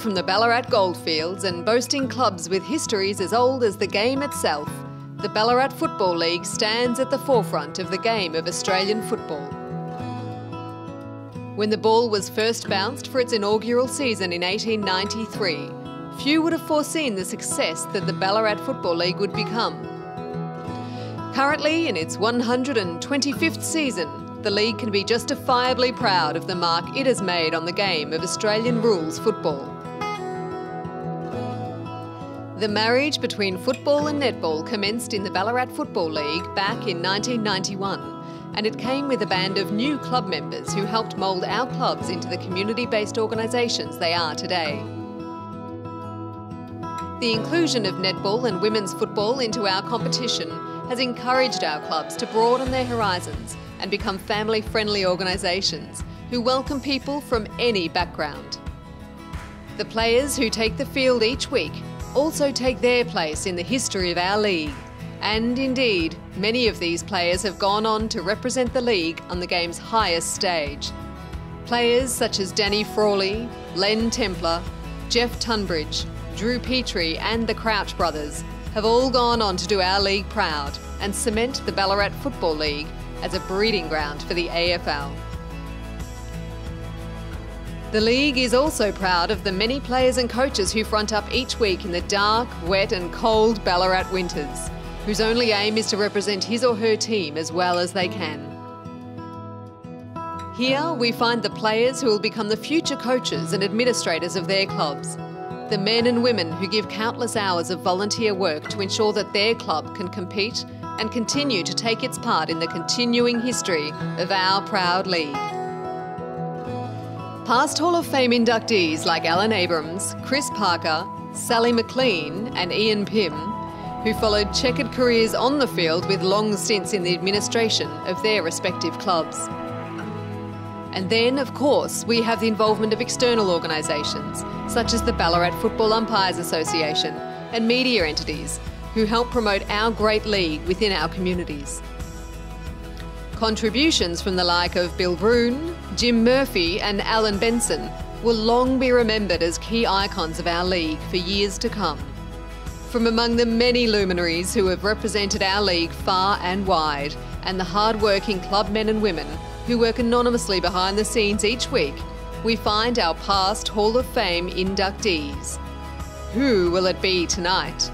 from the Ballarat goldfields and boasting clubs with histories as old as the game itself, the Ballarat Football League stands at the forefront of the game of Australian football. When the ball was first bounced for its inaugural season in 1893, few would have foreseen the success that the Ballarat Football League would become. Currently, in its 125th season, the league can be justifiably proud of the mark it has made on the game of Australian rules football. The marriage between football and netball commenced in the Ballarat Football League back in 1991, and it came with a band of new club members who helped mould our clubs into the community-based organisations they are today. The inclusion of netball and women's football into our competition has encouraged our clubs to broaden their horizons and become family-friendly organisations who welcome people from any background. The players who take the field each week also take their place in the history of our league, and indeed, many of these players have gone on to represent the league on the game's highest stage. Players such as Danny Frawley, Len Templar, Jeff Tunbridge, Drew Petrie and the Crouch brothers have all gone on to do our league proud and cement the Ballarat Football League as a breeding ground for the AFL. The league is also proud of the many players and coaches who front up each week in the dark, wet and cold Ballarat winters, whose only aim is to represent his or her team as well as they can. Here we find the players who will become the future coaches and administrators of their clubs, the men and women who give countless hours of volunteer work to ensure that their club can compete and continue to take its part in the continuing history of our proud league. Past Hall of Fame inductees like Alan Abrams, Chris Parker, Sally McLean and Ian Pym, who followed checkered careers on the field with long stints in the administration of their respective clubs. And then, of course, we have the involvement of external organisations, such as the Ballarat Football Umpires Association and media entities, who help promote our great league within our communities. Contributions from the like of Bill Broon, Jim Murphy and Alan Benson will long be remembered as key icons of our league for years to come. From among the many luminaries who have represented our league far and wide, and the hard-working club men and women who work anonymously behind the scenes each week, we find our past Hall of Fame inductees. Who will it be tonight?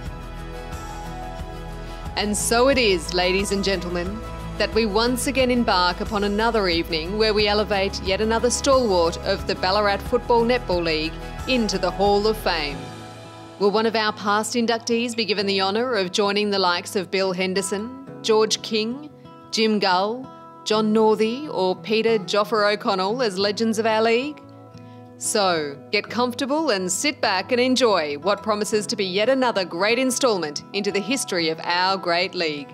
And so it is, ladies and gentlemen, that we once again embark upon another evening where we elevate yet another stalwart of the Ballarat Football Netball League into the Hall of Fame. Will one of our past inductees be given the honour of joining the likes of Bill Henderson, George King, Jim Gull, John Northey or Peter Joffer O'Connell as legends of our league? So, get comfortable and sit back and enjoy what promises to be yet another great instalment into the history of our great league.